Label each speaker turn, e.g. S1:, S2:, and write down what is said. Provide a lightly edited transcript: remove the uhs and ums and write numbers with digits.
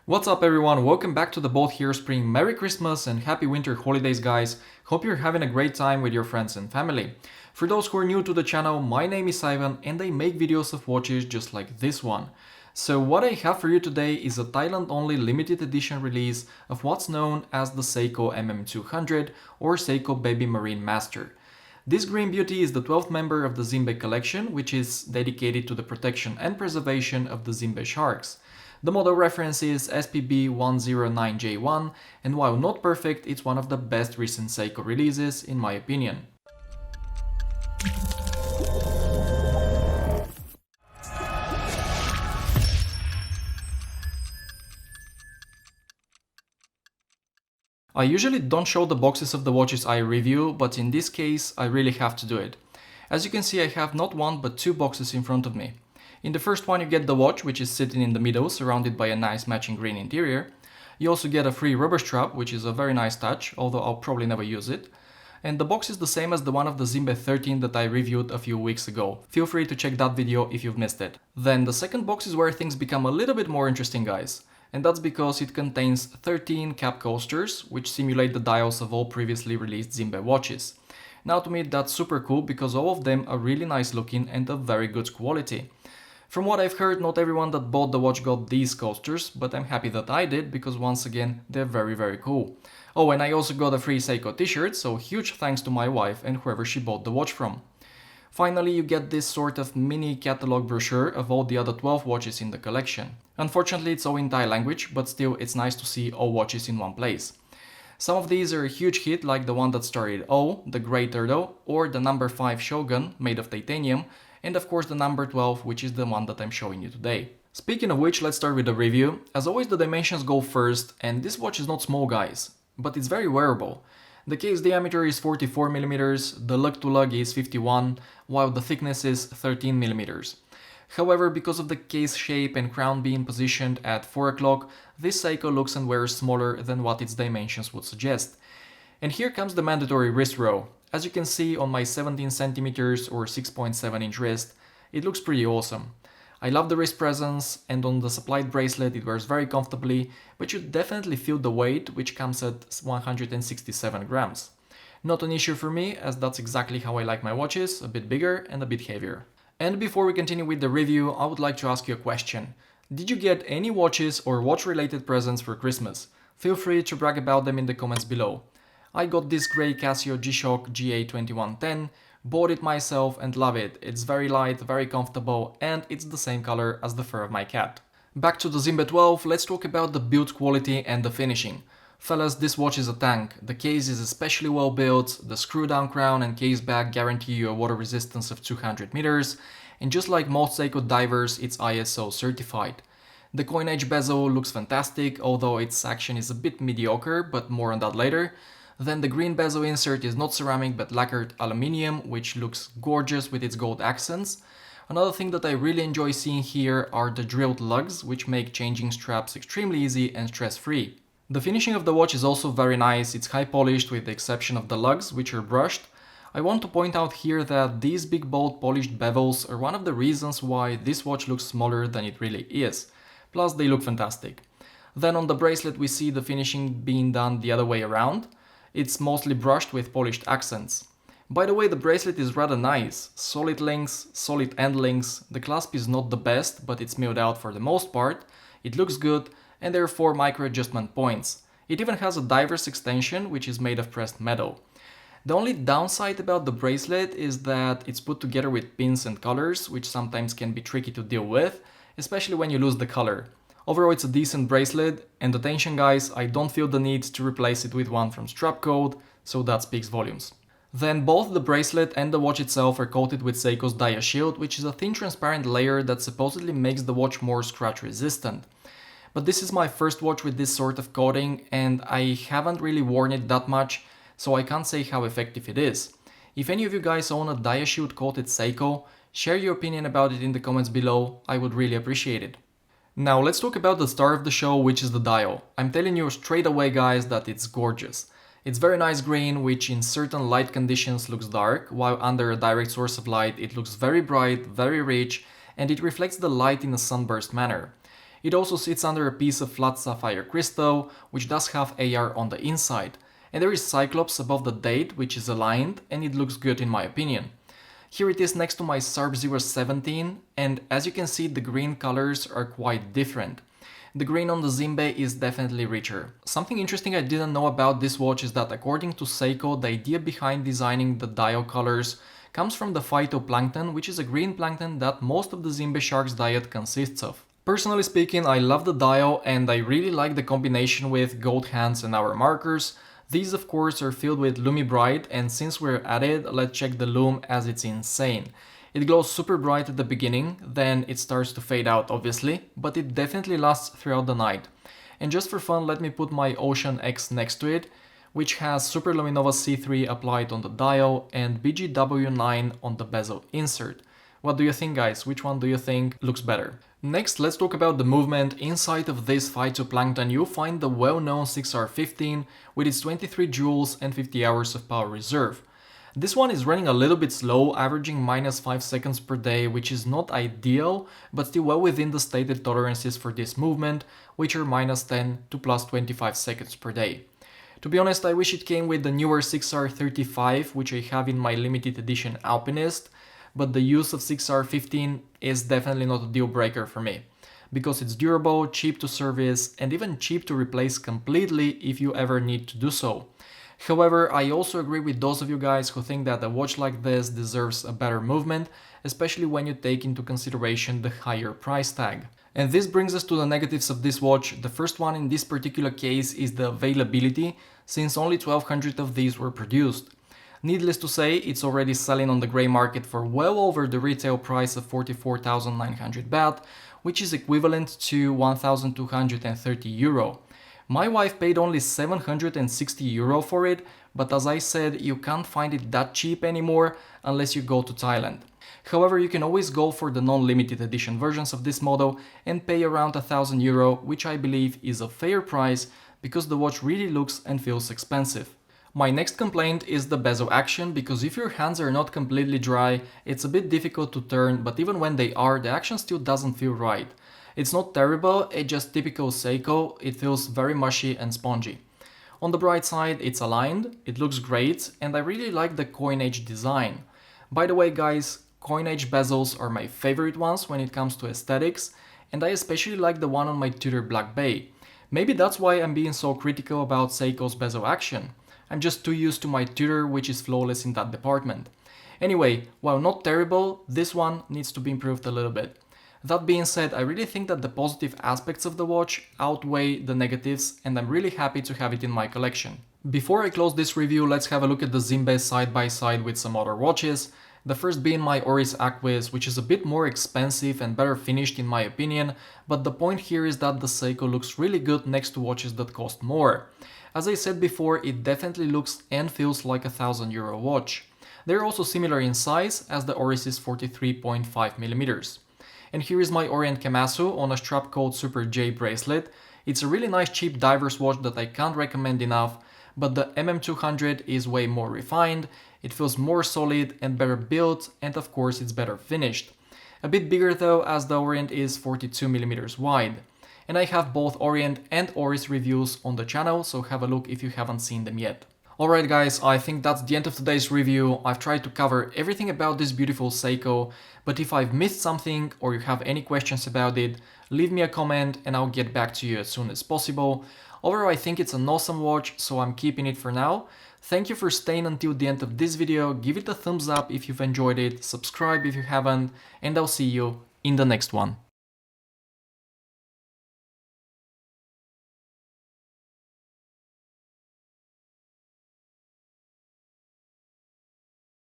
S1: What's up everyone, welcome back to the Bolt Here Spring. Merry Christmas and happy winter holidays guys. Hope you're having a great time with your friends and family. For those who are new to the channel, my name is Ivan and I make videos of watches just like this one. So what I have for you today is a Thailand only limited edition release of what's known as the SEIKO MM200 or SEIKO Baby Marinemaster. This green beauty is the 12th member of the Zimbe collection, which is dedicated to the protection and preservation of the Zimbe sharks. The model reference is SPB109J1, and while not perfect, it's one of the best recent SEIKO releases in my opinion. I usually don't show the boxes of the watches I review, but in this case I really have to do it. As you can see, I have not one but two boxes in front of me. In the first one you get the watch, which is sitting in the middle, surrounded by a nice matching green interior. You also get a free rubber strap, which is a very nice touch, although I'll probably never use it. And the box is the same as the one of the Zimbe 13 that I reviewed a few weeks ago. Feel free to check that video if you've missed it. Then the second box is where things become a little bit more interesting guys. And that's because it contains 13 cap coasters, which simulate the dials of all previously released Zimbe watches. Now to me that's super cool because all of them are really nice looking and of very good quality. From what I've heard, not everyone that bought the watch got these coasters, but I'm happy that I did because once again they're very cool. Oh, and I also got a free SEIKO t-shirt, so huge thanks to my wife and whoever she bought the watch from. Finally, you get this sort of mini catalog brochure of all the other 12 watches in the collection. Unfortunately, it's all in Thai language, but still it's nice to see all watches in one place. Some of these are a huge hit, like the one that started O, the Grey Turtle, or the number 5 Shogun, made of titanium, and of course the number 12, which is the one that I'm showing you today. Speaking of which, let's start with the review. As always, the dimensions go first, and this watch is not small guys, but it's very wearable. The case diameter is 44mm, the lug to lug is 51, while the thickness is 13mm. However, because of the case shape and crown being positioned at 4 o'clock, this SEIKO looks and wears smaller than what its dimensions would suggest. And here comes the mandatory wrist row. As you can see on my 17cm or 6.7 inch wrist, it looks pretty awesome. I love the wrist presence, and on the supplied bracelet it wears very comfortably, but you definitely feel the weight, which comes at 167 grams. Not an issue for me, as that's exactly how I like my watches, a bit bigger and a bit heavier. And before we continue with the review, I would like to ask you a question. Did you get any watches or watch-related presents for Christmas? Feel free to brag about them in the comments below. I got this grey Casio G-Shock GA2110, bought it myself and love it. It's very light, very comfortable, and it's the same color as the fur of my cat. Back to the Zimbe 12, let's talk about the build quality and the finishing. Fellas, this watch is a tank. The case is especially well built, the screw down crown and case back guarantee you a water resistance of 200 meters, and just like most SEIKO divers, it's ISO certified. The coin edge bezel looks fantastic, although its action is a bit mediocre, but more on that later. Then the green bezel insert is not ceramic but lacquered aluminium, which looks gorgeous with its gold accents. Another thing that I really enjoy seeing here are the drilled lugs, which make changing straps extremely easy and stress-free. The finishing of the watch is also very nice, it's high polished with the exception of the lugs, which are brushed. I want to point out here that these big bold polished bevels are one of the reasons why this watch looks smaller than it really is. Plus they look fantastic. Then on the bracelet we see the finishing being done the other way around. It's mostly brushed with polished accents. By the way, the bracelet is rather nice. Solid links, solid end links, the clasp is not the best, but it's milled out for the most part. It looks good, and there are 4 micro adjustment points. It even has a diver's extension, which is made of pressed metal. The only downside about the bracelet is that it's put together with pins and colors, which sometimes can be tricky to deal with, especially when you lose the color. Overall, it's a decent bracelet, and attention guys, I don't feel the need to replace it with one from Strapcode, so that speaks volumes. Then both the bracelet and the watch itself are coated with SEIKO's Dia Shield, which is a thin transparent layer that supposedly makes the watch more scratch resistant. But this is my first watch with this sort of coating, and I haven't really worn it that much, so I can't say how effective it is. If any of you guys own a Dia Shield coated SEIKO, share your opinion about it in the comments below, I would really appreciate it. Now let's talk about the star of the show, which is the dial. I'm telling you straight away guys that it's gorgeous. It's very nice green, which in certain light conditions looks dark, while under a direct source of light it looks very bright, very rich, and it reflects the light in a sunburst manner. It also sits under a piece of flat sapphire crystal, which does have AR on the inside. And there is Cyclops above the date, which is aligned, and it looks good in my opinion. Here it is next to my SARP 017, and as you can see, the green colors are quite different. The green on the Zimbe is definitely richer. Something interesting I didn't know about this watch is that according to SEIKO, the idea behind designing the dial colors comes from the phytoplankton, which is a green plankton that most of the Zimbe shark's diet consists of. Personally speaking, I love the dial and I really like the combination with gold hands and hour markers. These of course are filled with Lumi Bright, and since we're at it, let's check the lume as it's insane. It glows super bright at the beginning, then it starts to fade out obviously, but it definitely lasts throughout the night. And just for fun, let me put my Ocean X next to it, which has Super Luminova C3 applied on the dial and BGW9 on the bezel insert. What do you think, guys? Which one do you think looks better? Next, let's talk about the movement. Inside of this phytoplankton you'll find the well-known 6R15 with its 23 joules and 50 hours of power reserve. This one is running a little bit slow, averaging -5 seconds per day, which is not ideal, but still well within the stated tolerances for this movement, which are -10 to +25 seconds per day. To be honest, I wish it came with the newer 6R35, which I have in my limited edition Alpinist, but the use of 6R15 is definitely not a deal breaker for me, because it's durable, cheap to service, and even cheap to replace completely if you ever need to do so. However, I also agree with those of you guys who think that a watch like this deserves a better movement, especially when you take into consideration the higher price tag. And this brings us to the negatives of this watch. The first one in this particular case is the availability, since only 1200 of these were produced. Needless to say, it's already selling on the grey market for well over the retail price of 44,900 baht, which is equivalent to 1,230 euro. My wife paid only 760 euro for it, but as I said, you can't find it that cheap anymore unless you go to Thailand. However, you can always go for the non-limited edition versions of this model and pay around 1,000 euro, which I believe is a fair price because the watch really looks and feels expensive. My next complaint is the bezel action, because if your hands are not completely dry, it's a bit difficult to turn, but even when they are, the action still doesn't feel right. It's not terrible, it's just typical SEIKO, it feels very mushy and spongy. On the bright side, it's aligned, it looks great, and I really like the coinage design. By the way guys, coinage bezels are my favorite ones when it comes to aesthetics, and I especially like the one on my Tudor Black Bay. Maybe that's why I'm being so critical about SEIKO's bezel action. I'm just too used to my Tudor, which is flawless in that department. Anyway, while not terrible, this one needs to be improved a little bit. That being said, I really think that the positive aspects of the watch outweigh the negatives, and I'm really happy to have it in my collection. Before I close this review, let's have a look at the Zimbe side by side with some other watches. The first being my Oris Aquis, which is a bit more expensive and better finished in my opinion, but the point here is that the SEIKO looks really good next to watches that cost more. As I said before, it definitely looks and feels like a 1,000 euro watch. They're also similar in size, as the Oris is 43.5mm. And here is my Orient Kamasu on a strap called Super J bracelet. It's a really nice cheap diver's watch that I can't recommend enough, but the MM200 is way more refined, it feels more solid and better built, and of course it's better finished. A bit bigger though, as the Orient is 42mm wide. And I have both Orient and Oris reviews on the channel, so have a look if you haven't seen them yet. Alright guys, I think that's the end of today's review. I've tried to cover everything about this beautiful SEIKO, but if I've missed something or you have any questions about it, leave me a comment and I'll get back to you as soon as possible. Overall, I think it's an awesome watch, so I'm keeping it for now. Thank you for staying until the end of this video, give it a thumbs up if you've enjoyed it, subscribe if you haven't, and I'll see you in the next one.